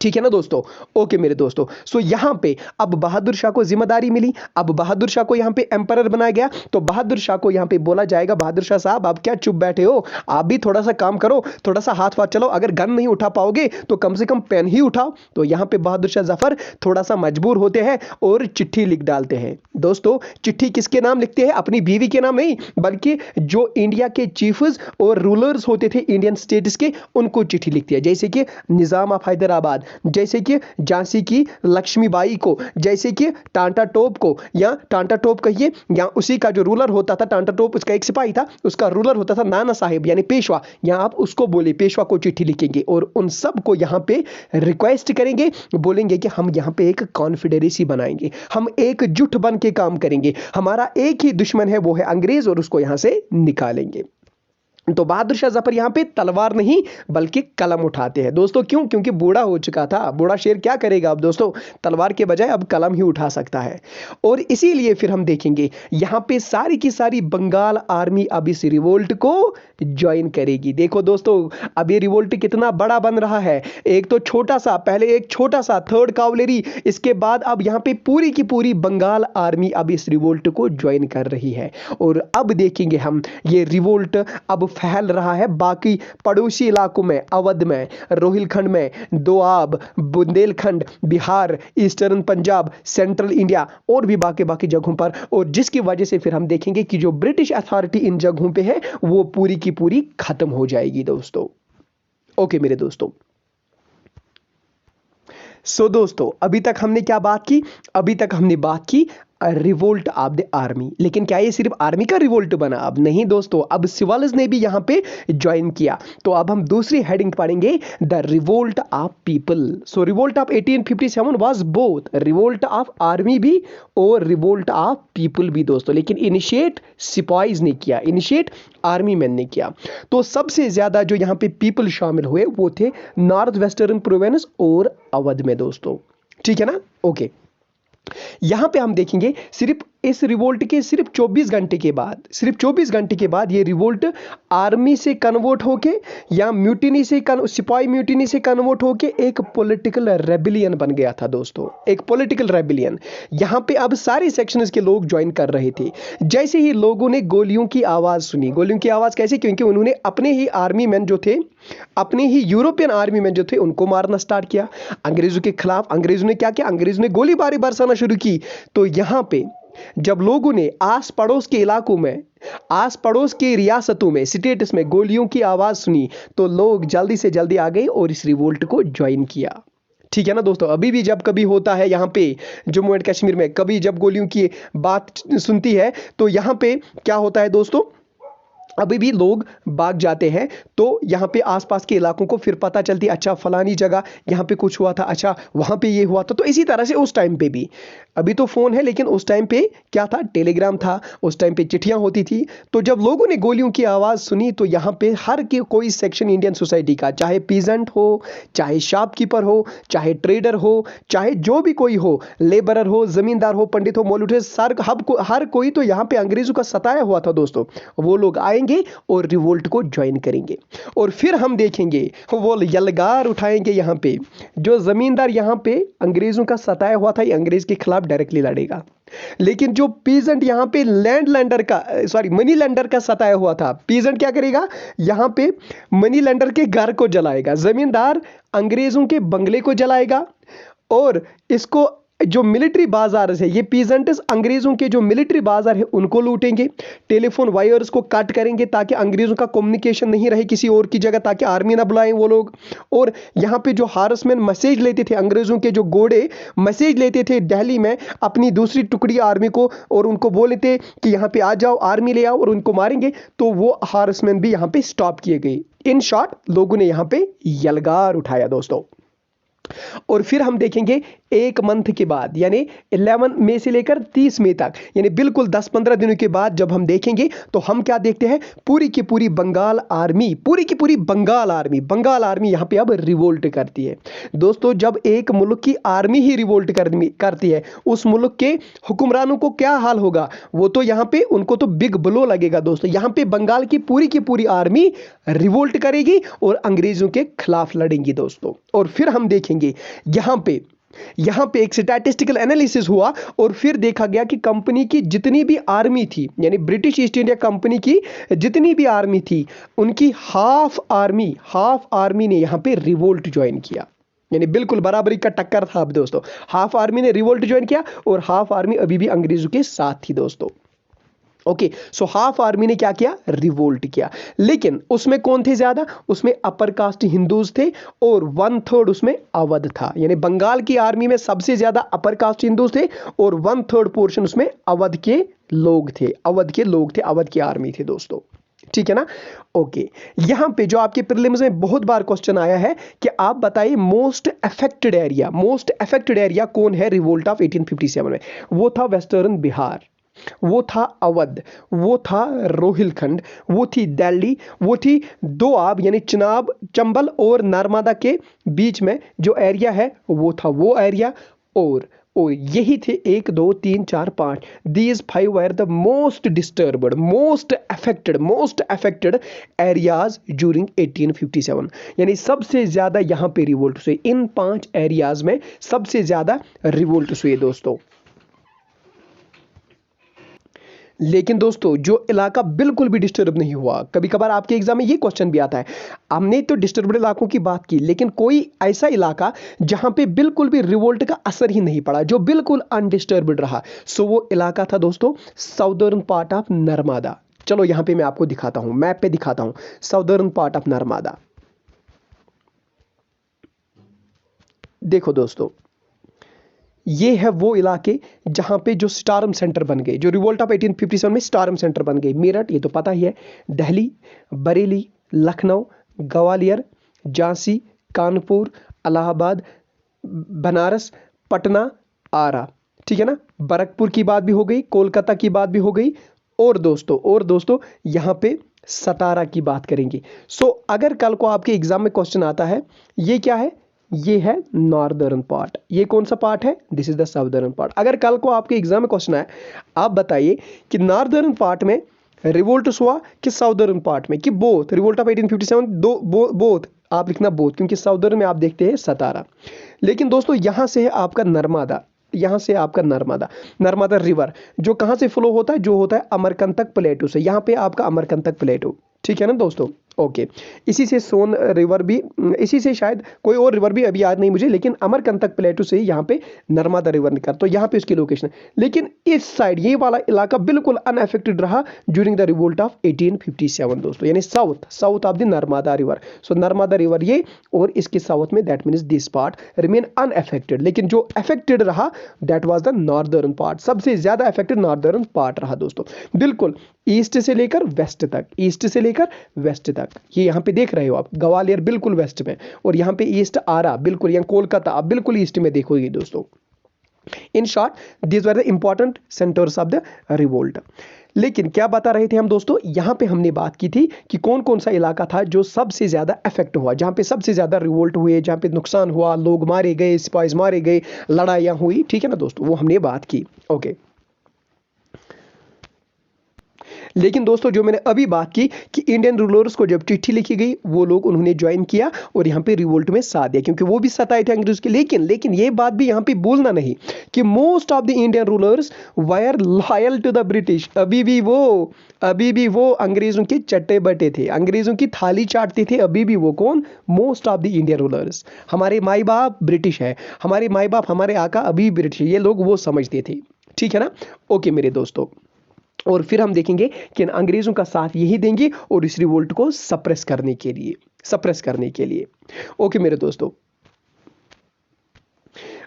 Speaker 1: ठीक है ना दोस्तों। ओके मेरे दोस्तों। सो यहां पे अब बहादुर शाह को जिम्मेदारी मिली, अब बहादुर शाह को यहां पे एम्परर बनाया गया। तो बहादुर शाह को यहां पे बोला जाएगा, बहादुर शाह साहब आप क्या चुप बैठे हो, आप भी थोड़ा सा काम करो, थोड़ा सा हाथ वाथ चलाओ, अगर गन नहीं उठा पाओगे तो कम से कम पेन ही उठाओ। तो यहां पे बहादुर शाह जफर थोड़ा सा मजबूर होते हैं और चिट्ठी लिख डालते हैं। दोस्तों चिट्ठी किसके नाम लिखते हैं? अपनी बीवी के नाम नहीं, बल्कि जो इंडिया के चीफ्स और रूलर्स होते थे इंडियन स्टेट्स के, उनको चिट्ठी लिखती है। जैसे कि निजाम ऑफ हैदराबाद, जैसे कि झांसी की लक्ष्मीबाई को, जैसे कि टांटा टोप को, या टांटा टोप कहिए, या उसी का जो रूलर होता था टांटा टोप, उसका एक सिपाही था, उसका रूलर होता था नाना साहेब यानी पेशवा, या आप उसको बोले पेशवा को चिट्ठी लिखेंगे और उन सब को यहां पे रिक्वेस्ट करेंगे, बोलेंगे कि हम यहां पे एक कॉन्फेडरेसी बनाएंगे, हम एकजुट बन के काम करेंगे, हमारा एक ही दुश्मन है वो है अंग्रेज और उसको यहां से निकालेंगे। तो बहादुर शाह जफर यहां पे तलवार नहीं बल्कि कलम उठाते हैं दोस्तों। क्यों? क्योंकि बूढ़ा हो चुका था, बूढ़ा शेर क्या करेगा अब दोस्तों, तलवार के बजाय अब कलम ही उठा सकता है। और इसीलिए फिर हम देखेंगे यहां पे सारी की सारी बंगाल आर्मी अब इस रिवोल्ट को ज्वाइन करेगी। देखो दोस्तों अब ये रिवोल्ट कितना बड़ा बन रहा है, एक तो छोटा सा, पहले एक छोटा सा थर्ड कावलेरी, इसके बाद अब यहां पे पूरी की पूरी बंगाल आर्मी अब इस रिवोल्ट को ज्वाइन कर रही है। और अब देखेंगे हम ये रिवोल्ट अब फैल रहा है बाकी पड़ोसी इलाकों में, अवध में, रोहिलखंड में, Doab, Bundelkhand, Bihar, eastern Punjab, central India और भी बाकी जगहों पर। और जिसकी वजह से फिर हम देखेंगे कि जो ब्रिटिश अथॉरिटी इन जगहों पे है वो पूरी की पूरी खत्म हो जाएगी दोस्तों। ओके मेरे दोस्तों। सो दोस्तों अभी तक हमने क्या बात की? अभी तक हमने बात की रिवोल्ट ऑफ द आर्मी। लेकिन क्या ये सिर्फ आर्मी का रिवोल्ट बना? अब नहीं दोस्तों, अब सिविल्स ने भी यहां पे ज्वाइन किया। तो अब हम दूसरी हेडिंग पढ़ेंगे, the revolt of people. So revolt of 1857 was both revolt of army भी और रिवोल्ट ऑफ पीपल भी दोस्तों। लेकिन इनिशिएट सिपाहीज ने किया, इनिशिएट आर्मी मैन ने किया। तो सबसे ज्यादा जो यहां पे पीपल शामिल हुए वो थे नॉर्थ वेस्टर्न प्रोविंस और अवध में दोस्तों। ठीक है ना। ओके यहां पे हम देखेंगे सिर्फ इस रिवोल्ट के सिर्फ 24 घंटे के बाद, सिर्फ 24 घंटे के बाद ये रिवोल्ट आर्मी से कन्वर्ट होके या म्यूटिनी से सिपाही म्यूटिनी से कन्वर्ट होके एक पॉलिटिकल रेबिलियन बन गया था दोस्तों, एक पॉलिटिकल रेबिलियन। यहां पे अब सारे सेक्शंस के लोग ज्वाइन कर रहे थे। जैसे ही लोगों ने गोलियों की आवाज सुनी, गोलियों की आवाज कैसे? क्योंकि उन्होंने अपने ही आर्मी मैन जो थे, अपने ही यूरोपियन आर्मी मैन जो थे उनको मारना स्टार्ट किया अंग्रेजों के खिलाफ। अंग्रेजों ने क्या किया? अंग्रेजों ने गोलीबारी बरसाना शुरू की। तो यहां पे जब लोगों ने आस पड़ोस के इलाकों में, आस पड़ोस के रियासतों में, स्टेट्स में गोलियों की आवाज सुनी तो लोग जल्दी से जल्दी आ गए और इस रिवोल्ट को ज्वाइन किया। ठीक है ना दोस्तों। अभी भी जब कभी होता है यहाँ पे जम्मू एंड कश्मीर में, कभी जब गोलियों की बात सुनती है तो यहाँ पे क्या होता है दोस्तों, अभी भी लोग भाग जाते हैं। तो यहाँ पे आसपास के इलाकों को फिर पता चलती, अच्छा फलानी जगह यहाँ पे कुछ हुआ था, अच्छा वहाँ पे ये हुआ था। तो इसी तरह से उस टाइम पे भी, अभी तो फोन है लेकिन उस टाइम पे क्या था? टेलीग्राम था, उस टाइम पे चिट्ठियां होती थी। तो जब लोगों ने गोलियों की आवाज सुनी तो यहाँ पे हर के कोई सेक्शन इंडियन सोसाइटी का, चाहे पीजेंट हो, चाहे शॉपकीपर हो, चाहे ट्रेडर हो, चाहे जो भी कोई हो, लेबरर हो, जमींदार हो, पंडित हो, मौलवी हो, हर कोई तो यहाँ पे अंग्रेजों का सताया हुआ था दोस्तों। वो लोग आएंगे जाएंगे और रिवोल्ट को ज्वाइन करेंगे। और फिर हम देखेंगे वो यलगार उठाएंगे यहाँ पे, जो जमींदार यहाँ पे अंग्रेजों का सताया हुआ था, ये अंग्रेज के खिलाफ डायरेक्टली लड़ेगा। लेकिन जो पीजेंट यहाँ पे मनी लैंडर का सताया हुआ था, पीजेंट क्या करेगा, यहाँ पे मनी लैंडर के घर को जलाएगा, जमींदार अंग्रेजों के बंगले को जलाएगा। और इसको जो मिलिट्री बाजार है, ये पीजेंट्स अंग्रेजों के जो मिलिट्री बाजार है उनको लूटेंगे, टेलीफोन वायर्स को काट करेंगे ताकि अंग्रेजों का कम्युनिकेशन नहीं रहे किसी और की जगह, ताकि आर्मी ना बुलाएं वो लोग। और यहाँ पे जो हार्समैन मैसेज लेते थे, अंग्रेजों के जो घोड़े मैसेज लेते थे दिल्ली में अपनी दूसरी टुकड़ी आर्मी को, और उनको बोले थे कि यहाँ पे आ जाओ, आर्मी ले आओ और उनको मारेंगे, तो वो हार्समैन भी यहाँ पे स्टॉप किए गए। इन शॉर्ट लोगों ने यहाँ पे यलगार उठाया दोस्तों। और फिर हम देखेंगे एक मंथ के बाद, यानी 11 मई से लेकर 30 मई तक, यानी बिल्कुल 10-15 दिनों के बाद जब हम देखेंगे तो हम क्या देखते हैं, पूरी की पूरी बंगाल आर्मी, बंगाल आर्मी यहाँ पे अब रिवोल्ट करती है दोस्तों। जब एक मुल्क की आर्मी ही रिवोल्ट करती है, उस मुल्क के हुक्मरानों को क्या हाल होगा, वो तो यहाँ पे उनको तो बिग ब्लो लगेगा दोस्तों। यहाँ पे बंगाल की पूरी आर्मी रिवोल्ट करेगी और अंग्रेजों के खिलाफ लड़ेंगी दोस्तों। और फिर हम देखेंगे यहाँ पे एक स्टैटिस्टिकल एनालिसिस हुआ और फिर देखा गया कि कंपनी की जितनी भी आर्मी थी, यानी ब्रिटिश ईस्ट इंडिया कंपनी की जितनी भी आर्मी थी, उनकी हाफ आर्मी ने यहाँ पे रिवोल्ट ज्वाइन किया। यानी बिल्कुल बराबरी का टक्कर था अब दोस्तों, हाफ आर्मी ने रिवोल्ट ज्वाइन किया और हाफ आर्मी अभी भी अंग्रेजों के साथ थी दोस्तों। ओके, सो हाफ आर्मी ने क्या किया, रिवोल्ट किया। लेकिन उसमें कौन थे ज्यादा, उसमें अपर कास्ट हिंदूज थे और 1/3 उसमें अवध था। यानी बंगाल की आर्मी में सबसे ज्यादा अपर कास्ट हिंदूज थे और 1/3 पोर्शन उसमें अवध के लोग थे, अवध की आर्मी थे दोस्तों। ठीक है ना। ओके, यहां पे जो आपके प्रीलिम्स में बहुत बार क्वेश्चन आया है कि आप बताइए मोस्ट अफेक्टेड एरिया कौन है रिवोल्ट ऑफ 1857 में। वो था वेस्टर्न बिहार, वो था अवध, वो था रोहिलखंड, वो थी दिल्ली, वो थी दोआब यानी चिनाब, चंबल और नर्मदा के बीच में जो एरिया है वो था वो एरिया। और यही थे 1 2 3 4 5, these 5 were the most disturbed, most affected areas during 1857। यानी सबसे ज्यादा यहां पे रिवोल्ट हुए, इन 5 एरियाज में सबसे ज्यादा रिवोल्ट हुए दोस्तों। लेकिन दोस्तों जो इलाका बिल्कुल भी डिस्टर्ब नहीं हुआ, कभी कभार आपके एग्जाम में ये क्वेश्चन भी आता है, हमने तो डिस्टर्ब्ड इलाकों की बात की, लेकिन कोई ऐसा इलाका जहां पे बिल्कुल भी रिवोल्ट का असर ही नहीं पड़ा, जो बिल्कुल अनडिस्टर्ब्ड रहा, सो वो इलाका था दोस्तों साउदर्न पार्ट ऑफ नर्मदा। चलो यहां पे मैं आपको दिखाता हूं, मैप पे दिखाता हूं साउदर्न पार्ट ऑफ नर्मदा। देखो दोस्तों, ये है वो इलाके जहां पे जो स्टारम सेंटर बन गए, जो रिवोल्ट ऑफ 1857 में स्टारम सेंटर बन गए। मेरठ, ये तो पता ही है, दिल्ली, बरेली, लखनऊ, ग्वालियर, झांसी, कानपुर, इलाहाबाद, बनारस, पटना, आरा। ठीक है ना। बरकपुर की बात भी हो गई, कोलकाता की बात भी हो गई, और दोस्तों यहां पे सतारा की बात करेंगे। सो अगर कल को आपके एग्जाम में क्वेश्चन आता है, ये क्या है, ये है नॉर्दर्न पार्ट। ये कौन सा पार्ट है, this is the southern part. अगर कल को आपके एग्जाम में क्वेश्चन आए, आप बताइए कि नॉर्दर्न पार्ट में रिवोल्ट हुआ कि साउदर्न पार्ट में, कि बोथ, रिवोल्ट ऑफ 1857 बोथ, आप लिखना बोथ, क्योंकि साउदर्न में आप देखते हैं सतारा। लेकिन दोस्तों यहां से है आपका नर्मदा, नर्मदा रिवर, जो कहां से फ्लो होता है, जो होता है अमरकंटक प्लेटू से। यहां पे आपका अमरकंटक प्लेटू, ठीक है ना दोस्तों। ओके, इसी से सोन रिवर भी, इसी से शायद कोई और रिवर भी अभी याद नहीं मुझे, लेकिन अमरकंटक प्लेटू से ही यहाँ पे नर्मदा रिवर निकल, तो यहाँ पे उसकी लोकेशन। लेकिन इस साइड ये वाला इलाका बिल्कुल अनअफेक्टेड रहा ड्यूरिंग द रिवोल्ट ऑफ 1857 दोस्तों, यानी south of the Narmada river. So Narmada river ये, और इसके साउथ में that means this part remain unaffected. लेकिन जो अफेक्टेड रहा that was the northern part, सबसे ज्यादा अफेक्टेड नॉर्दर्न पार्ट रहा दोस्तों, बिल्कुल ईस्ट से लेकर वेस्ट तक। ये यहाँ पे देख रहे हो आप, ग्वालियर बिल्कुल वेस्ट में, और यहाँ पे ईस्ट आरा बिल्कुल, यहाँ कोलकाता आप बिल्कुल ईस्ट में देखोगे दोस्तों। In short these were the important centres of the revolt. लेकिन क्या बता रहे थे हम दोस्तों, यहां पे हमने बात की थी कि कौन कौन सा इलाका था जो सबसे ज्यादा अफेक्ट हुआ, जहां पे सबसे ज्यादा रिवोल्ट हुए, जहां पे नुकसान हुआ, लोग मारे गए, सिपाही मारे गए, लड़ाइयां हुई। ठीक है ना दोस्तों, वो हमने बात की। ओके, लेकिन दोस्तों जो मैंने अभी बात की कि इंडियन रूलर्स को जब चिट्ठी लिखी गई वो लोग उन्होंने ज्वाइन किया और यहाँ पे रिवोल्ट में साथ दिया, क्योंकि वो भी सताए थे अंग्रेज के। लेकिन ये बात भी यहाँ पे भूलना नहीं कि most of the Indian rulers were loyal to the British. अभी भी वो अंग्रेजों के चट्टे बटे थे, अंग्रेजों की थाली चाटते थे अभी भी वो। कौन? Most of the Indian rulers. हमारे माई बाप ब्रिटिश है, हमारे माई बाप हमारे आका अभी ब्रिटिश है, ये लोग वो समझते थे। ठीक है ना? ओके मेरे दोस्तों, और फिर हम देखेंगे कि अंग्रेजों का साथ यही देंगे और इस रिवोल्ट को सप्रेस करने के लिए। ओके मेरे दोस्तों,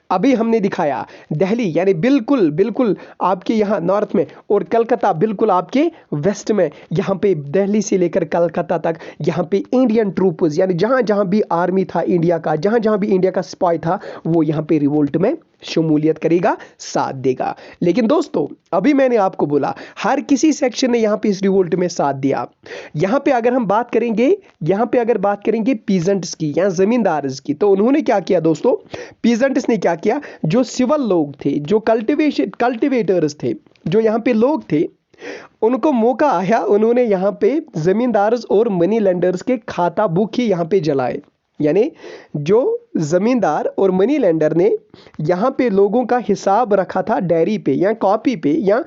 Speaker 1: अभी हमने दिखाया दिल्ली यानी बिल्कुल आपके यहाँ नॉर्थ में, और कलकत्ता बिल्कुल आपके वेस्ट में। यहाँ पे दिल्ली से लेकर कलकत्ता तक यहाँ पे इंडियन ट्रूप्स यानी जहाँ जहाँ भी आर्मी था इंडिया का, जहाँ जहाँ भी इंडिया का स्पाई था, वो यहाँ पे रिवोल्ट में शमूलियत करेगा, साथ देगा। लेकिन दोस्तों अभी मैंने आपको बोला हर किसी सेक्शन ने यहाँ पे इस रिवोल्ट में साथ दिया। यहाँ पे अगर बात करेंगे पीजेंट्स की या जमींदार्स की, तो उन्होंने क्या किया दोस्तों? पीजेंट्स ने क्या किया? जो सिविल लोग थे, जो कल्टिवेटर्स थे, जो यहाँ पे लोग थे, उनको मौका आया, उन्होंने यहाँ पे जमींदार्स और मनी लेंडर्स के खाता बुक ही यहाँ पे जलाए। यानी जो जमींदार और मनी लेंडर ने यहाँ पे लोगों का हिसाब रखा था डायरी पे या कॉपी पे या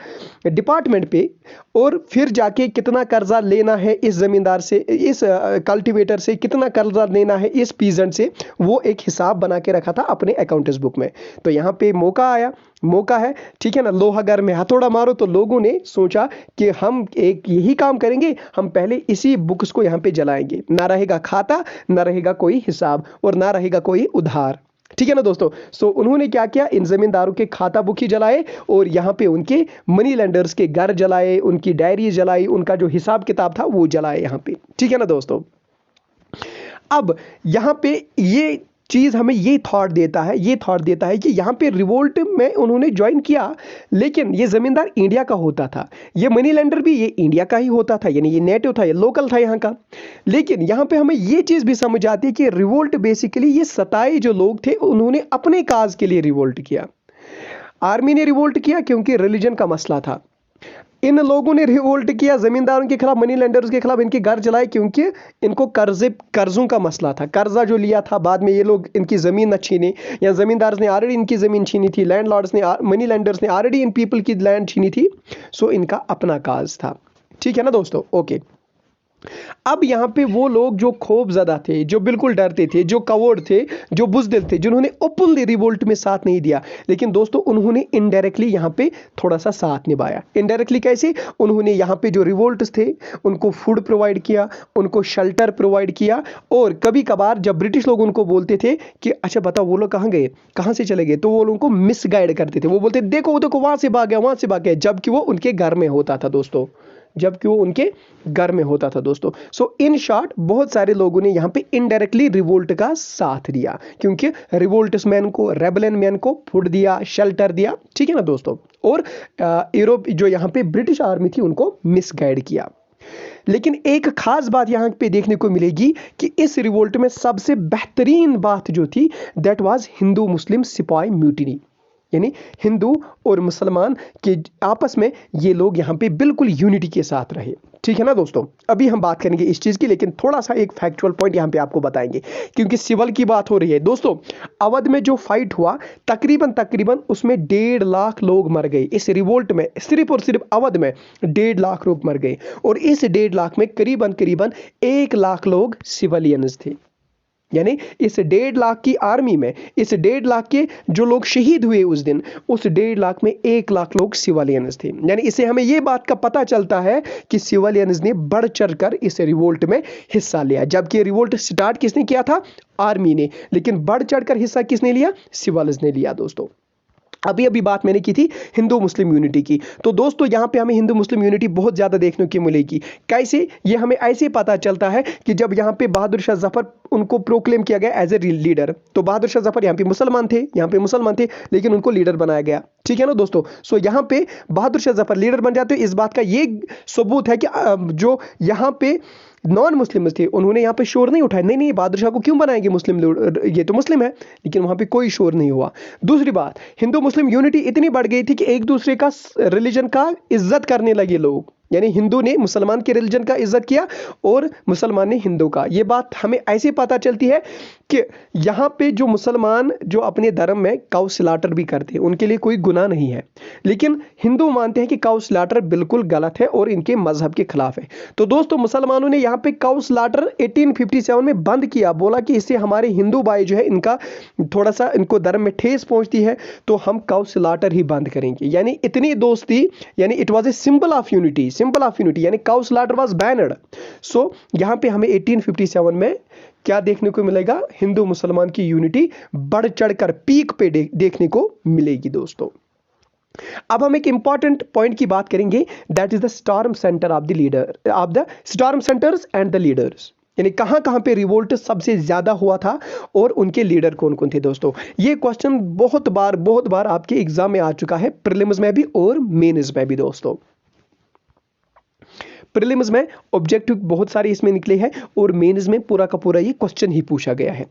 Speaker 1: डिपार्टमेंट पे, और फिर जाके कितना कर्जा लेना है इस जमींदार से, इस कल्टीवेटर से, कितना कर्जा लेना है इस पीजेंट से, वो एक हिसाब बना के रखा था अपने अकाउंटेंट्स बुक में। तो यहाँ पे मौका है, ठीक है ना? लोहागर में हथौड़ा मारो। तो लोगों ने सोचा कि हम एक यही काम करेंगे, हम पहले इसी बुक्स को यहाँ पे जलाएंगे, ना रहेगा खाता, ना रहेगा कोई हिसाब और ना रहेगा कोई उधार। ठीक है ना दोस्तों? सो उन्होंने क्या किया? इन जमींदारों के खाता बुक ही जलाए और यहाँ पे उनके मनी लेंडर्स के घर जलाए, उनकी डायरी जलाई, उनका जो हिसाब किताब था वो जलाए यहाँ पे। ठीक है ना दोस्तों? अब यहाँ पे ये चीज हमें ये थॉट देता है कि यहाँ पे रिवोल्ट में उन्होंने ज्वाइन किया, लेकिन ये जमींदार इंडिया का होता था, ये मनी लेंडर भी ये इंडिया का ही होता था, यानी ये नेटिव था, ये लोकल था यहाँ का। लेकिन यहाँ पे हमें ये चीज भी समझ आती है कि रिवोल्ट बेसिकली ये सताए जो लोग थे उन्होंने अपने काज के लिए रिवोल्ट किया। आर्मी ने रिवोल्ट किया क्योंकि रिलीजन का मसला था। इन लोगों ने रिवोल्ट किया जमींदारों के खिलाफ, मनी लेंडर्स के खिलाफ, इनके घर जलाए क्योंकि इनको कर्जों का मसला था। कर्जा जो लिया था, बाद में ये लोग इनकी जमीन न छीने, या जमींदार्स ने ऑलरेडी इनकी जमीन छीनी थी, लैंडलॉर्ड्स ने, मनी लेंडर्स ने ऑलरेडी इन पीपल की लैंड छीनी थी। सो इनका अपना काज था। ठीक है ना दोस्तों? ओके, अब यहाँ पे वो लोग जो खौफजदा थे, जो बिल्कुल डरते थे, जो कवर्ड थे, जो बुज़दिल थे, जिन्होंने ओपनली रिवोल्ट में साथ नहीं दिया, लेकिन दोस्तों उन्होंने इनडायरेक्टली यहाँ पे थोड़ा सा साथ निभाया। इनडायरेक्टली कैसे? उन्होंने यहाँ पे जो रिवोल्ट्स थे उनको फूड प्रोवाइड किया, उनको शेल्टर प्रोवाइड किया, और कभी कभार जब ब्रिटिश लोग उनको बोलते थे कि अच्छा बताओ वो लोग कहाँ गए, कहाँ से चले गए, तो वो लोगों को मिसगाइड करते थे। वो बोलते देखो वहां से भाग गया, जबकि वो उनके घर में होता था दोस्तों, सो इन शॉर्ट बहुत सारे लोगों ने यहाँ पे इनडायरेक्टली रिवोल्ट का साथ दिया, क्योंकि रिवोल्ट्स मैन को, रेबेलियन मैन को फूड दिया, शेल्टर दिया। ठीक है ना दोस्तों? और यूरोप जो यहाँ पे ब्रिटिश आर्मी थी उनको मिसगाइड किया। लेकिन एक खास बात यहाँ पे देखने को मिलेगी कि इस रिवोल्ट में सबसे बेहतरीन बात जो थी, दैट वाज हिंदू मुस्लिम सिपाही म्यूटिनी। यानी हिंदू और मुसलमान के आपस में ये लोग यहाँ पे बिल्कुल यूनिटी के साथ रहे। ठीक है ना दोस्तों? अभी हम बात करेंगे इस चीज़ की, लेकिन थोड़ा सा एक फैक्चुअल पॉइंट यहाँ पे आपको बताएंगे, क्योंकि सिविल की बात हो रही है दोस्तों। अवध में जो फाइट हुआ तकरीबन उसमें 1.5 लाख लोग मर गए। इस रिवोल्ट में सिर्फ और सिर्फ अवध में 1.5 लाख लोग मर गए, और इस 1.5 लाख में करीबन 1 लाख लोग सिविलियंस थे। यानी इस 1.5 लाख की आर्मी में, इस 1.5 लाख के जो लोग शहीद हुए उस दिन, उस 1.5 लाख में 1 लाख लोग सिविलियंस थे। यानी इससे हमें यह बात का पता चलता है कि सिविलियंस ने बढ़ चढ़कर इस रिवोल्ट में हिस्सा लिया। जबकि रिवोल्ट स्टार्ट किसने किया था? आर्मी ने, लेकिन बढ़ चढ़कर हिस्सा किसने लिया? सिविलियंस ने लिया दोस्तों। अभी बात मैंने की थी हिंदू मुस्लिम यूनिटी की, तो दोस्तों यहाँ पे हमें हिंदू मुस्लिम यूनिटी बहुत ज़्यादा देखने को मिलेगी। कैसे? ये हमें ऐसे पता चलता है कि जब यहाँ पे बहादुर शाह जफर उनको प्रोक्लेम किया गया एज ए लीडर, तो बहादुर शाह जफर यहाँ पे मुसलमान थे, लेकिन उनको लीडर बनाया गया। ठीक है ना दोस्तों? सो यहाँ पे बहादुर शाह जफर लीडर बन जाते हैं। इस बात का ये सबूत है कि जो यहाँ पे नॉन मुस्लिम्स थे उन्होंने यहाँ पे शोर नहीं उठाया, नहीं बहादुर शाह को क्यों बनाएंगे मुस्लिम, ये तो मुस्लिम है, लेकिन वहाँ पे कोई शोर नहीं हुआ। दूसरी बात, हिंदू मुस्लिम यूनिटी इतनी बढ़ गई थी कि एक दूसरे का रिलीजन का इज्जत करने लगे लोग। यानी हिंदू ने मुसलमान के रिलीजन का इज्जत किया और मुसलमान ने हिंदू का। ये बात हमें ऐसे पता चलती है कि यहाँ पे जो मुसलमान जो अपने धर्म में काउ स्लॉटर भी करते हैं, उनके लिए कोई गुनाह नहीं है, लेकिन हिंदू मानते हैं कि काउ स्लॉटर बिल्कुल गलत है और इनके मजहब के खिलाफ है। तो दोस्तों मुसलमानों ने यहाँ पे काउ स्लॉटर 1857 में बंद किया, बोला कि इससे हमारे हिंदू भाई जो है इनका थोड़ा सा इनको धर्म में ठेस पहुंचती है, तो हम काउ स्लॉटर ही बंद करेंगे। यानी इतनी दोस्ती, यानी it was a symbol of unity, यानी काउ स्लॉटर वाज बैनड। सो यहाँ पे हमें 1857 में क्या देखने को मिलेगा, हिंदू मुसलमान की यूनिटी बढ़ चढ़कर पीक पे देखने को मिलेगी दोस्तों। अब हम एक इंपॉर्टेंट पॉइंट की बात करेंगे, that is the storm centre of the leader of the storm centres and the leaders, यानी कहां कहां पे रिवोल्ट सबसे ज्यादा हुआ था और उनके लीडर कौन कौन थे दोस्तों। ये क्वेश्चन बहुत बार आपके एग्जाम में आ चुका है, प्रीलिम्स में भी और मेंस में भी दोस्तों। प्रीलिम्स में ऑब्जेक्टिव बहुत सारे इसमें निकले हैं और मेंस में पूरा का पूरा ये क्वेश्चन ही पूछा गया है।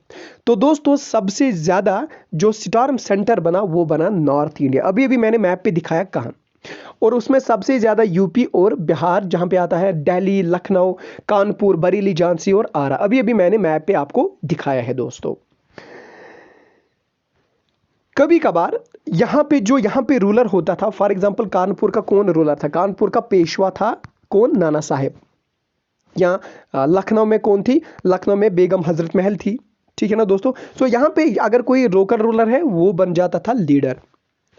Speaker 1: तो दोस्तों सबसे ज्यादा जो स्टॉर्म सेंटर बना वो बना नॉर्थ इंडिया। अभी अभी मैंने मैप पे दिखाया कहां, और उसमें सबसे ज्यादा यूपी और बिहार, जहां पे आता है दिल्ली, लखनऊ, कानपुर, बरेली, झांसी और आरा। अभी अभी मैंने मैप पे आपको दिखाया है दोस्तों। कभी कभार यहां पे रूलर होता था, फॉर एग्जांपल कानपुर का कौन रूलर था, कानपुर का पेशवा था कौन, नाना साहेब। या लखनऊ में कौन थी, लखनऊ में बेगम हजरत महल थी, ठीक है ना दोस्तों। सो यहां पे अगर कोई लोकल रूलर है वो बन जाता था लीडर,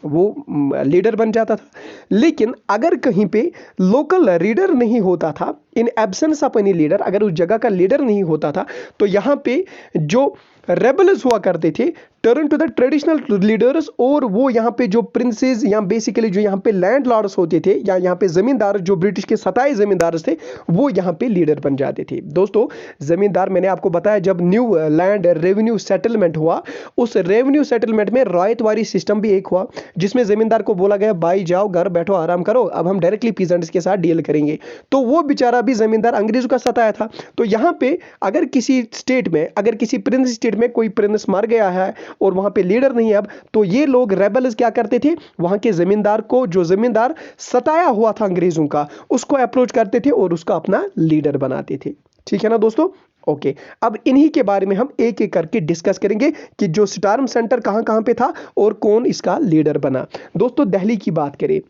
Speaker 1: वो लीडर बन जाता था। लेकिन अगर कहीं पे लोकल लीडर नहीं होता था, in absence of any leader, अगर उस जगह का लीडर नहीं होता था, तो यहां पे जो रेबल्स हुआ करते थे turn to the traditional leaders, और वो यहाँ पे जो प्रिंसेस या बेसिकली जो यहाँ पे लैंड लॉर्ड्स होते थे या यहाँ पे जमींदार जो ब्रिटिश के सताए जमींदार थे वो यहाँ पे लीडर बन जाते थे दोस्तों। जमींदार मैंने आपको बताया जब न्यू लैंड रेवेन्यू सेटलमेंट हुआ, उस रेवेन्यू सेटलमेंट में रॉयतवारी सिस्टम भी एक हुआ, जिसमें जमींदार को बोला गया भाई जाओ घर बैठो आराम करो, अब हम डायरेक्टली पीजेंट्स के साथ डील करेंगे। तो वो बेचारा भी जमींदार अंग्रेजों का सताया था। तो यहाँ पे अगर किसी स्टेट में, अगर किसी प्रिंस स्टेट में कोई प्रिंस मर गया है और वहां पे लीडर नहीं है अब, तो ये लोग रेबल्स क्या करते थे, वहां के जमींदार को, जो जमींदार सताया हुआ था अंग्रेजों का, उसको अप्रोच करते थे और उसका अपना लीडर बनाते थे। ठीक है ना दोस्तों, ओके। अब इन्हीं के बारे में हम एक एक करके डिस्कस करेंगे कि जो स्टॉर्म सेंटर कहां कहां पे था और कौन इसका लीडर बना। दोस्तों दिल्ली की बात करें,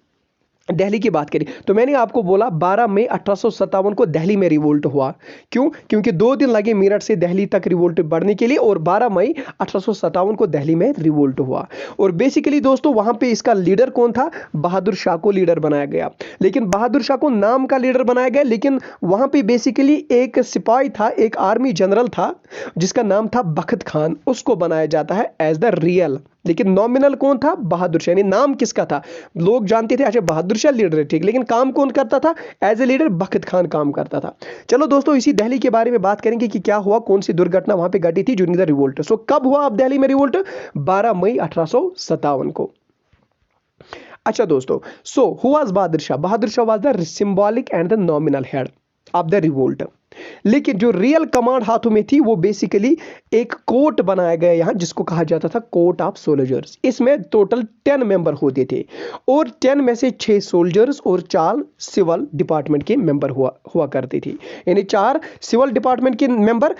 Speaker 1: दिल्ली की बात करें तो मैंने आपको बोला 12 मई 1857 को दिल्ली में रिवोल्ट हुआ। क्यों? क्योंकि 2 दिन लगे मेरठ से दिल्ली तक रिवोल्ट बढ़ने के लिए, और 12 मई 1857 को दिल्ली में रिवोल्ट हुआ। और बेसिकली दोस्तों वहां पे इसका लीडर कौन था, बहादुर शाह को लीडर बनाया गया। लेकिन बहादुर शाह को नाम का लीडर बनाया गया, लेकिन वहां पे बेसिकली एक सिपाही था, एक आर्मी जनरल था जिसका नाम था बख्त खान, उसको बनाया जाता है एज द रियल। लेकिन नॉमिनल कौन था, बहादुर शाह। यानी नाम किसका था, लोग जानते थे अच्छा बहादुर शाह लीडर है, ठीक, लेकिन काम कौन करता था, एज ए लीडर बख्त खान काम करता था। चलो दोस्तों इसी दिल्ली के बारे में बात करेंगे कि क्या हुआ, कौन सी दुर्घटना वहां पे घटी थी ड्यूरिंग द रिवोल्ट। सो कब हुआ अब दिल्ली में रिवोल्ट, 12 मई 1857 को। अच्छा दोस्तों, so who was Bahadur Shah, Bahadur Shah was the symbolic and the nominal head of the revolt. लेकिन जो रियल कमांड हाथों में थी वो बेसिकली एक कोर्ट बनाया गया यहां, जिसको कहा जाता था कोर्ट ऑफ सोल्जर्स। इसमें टोटल 10 मेंबर होते थे, और 10 में से 6 सोल्जर्स और 4 सिविल डिपार्टमेंट के मेंबर हुआ करते थे। यानी 4 सिविल डिपार्टमेंट के मेंबर,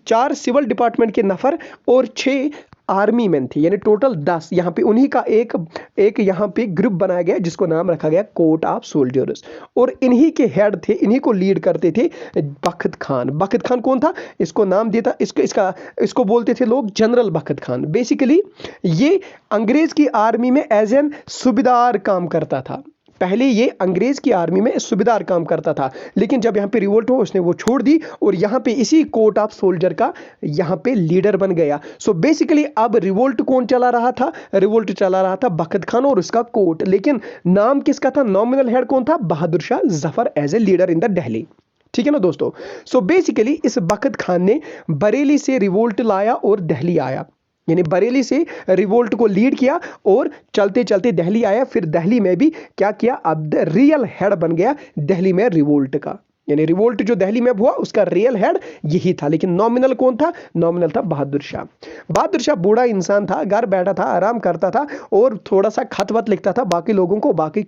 Speaker 1: 4 सिविल डिपार्टमेंट के नफर और 6 आर्मी मैन थे, यानी टोटल 10। यहाँ पे उन्हीं का एक यहाँ पे ग्रुप बनाया गया जिसको नाम रखा गया कोर्ट ऑफ सोल्जर्स, और इन्हीं के हेड थे, इन्हीं को लीड करते थे बख्त खान। बख्त खान कौन था, इसको नाम दिया था, इसको बोलते थे लोग जनरल बख्त खान। बेसिकली ये अंग्रेज की आर्मी में एज एन सूबेदार काम करता था। पहले ये अंग्रेज की आर्मी में सूबेदार काम करता था, लेकिन जब यहाँ पे रिवोल्ट हुआ उसने वो छोड़ दी और यहाँ पे इसी कोर्ट ऑफ सोल्जर का यहाँ पे लीडर बन गया। सो बेसिकली अब रिवोल्ट कौन चला रहा था, रिवोल्ट चला रहा था बख्त खान और उसका कोर्ट, लेकिन नाम किसका था, नॉमिनल हेड कौन था, Bahadur Shah Zafar as a leader in the Delhi. ठीक है ना दोस्तों। सो बेसिकली इस बख्त खान ने बरेली से रिवोल्ट लाया और दिल्ली आया, यानी बरेली से रिवोल्ट को लीड किया और चलते चलते दिल्ली आया। फिर दिल्ली में भी क्या किया, अब रियल हेड बन गया दिल्ली में रिवोल्ट का। यानी रिवोल्ट जो दिल्ली में हुआ उसका रियल हेड यही था, लेकिन नॉमिनल कौन था, नॉमिनल था बहादुर शाह। बहादुर शाह बूढ़ा इंसान था, घर बैठा था, आराम करता था और थोड़ा सा खत वत लिखता था बाकी लोगों को, बाकी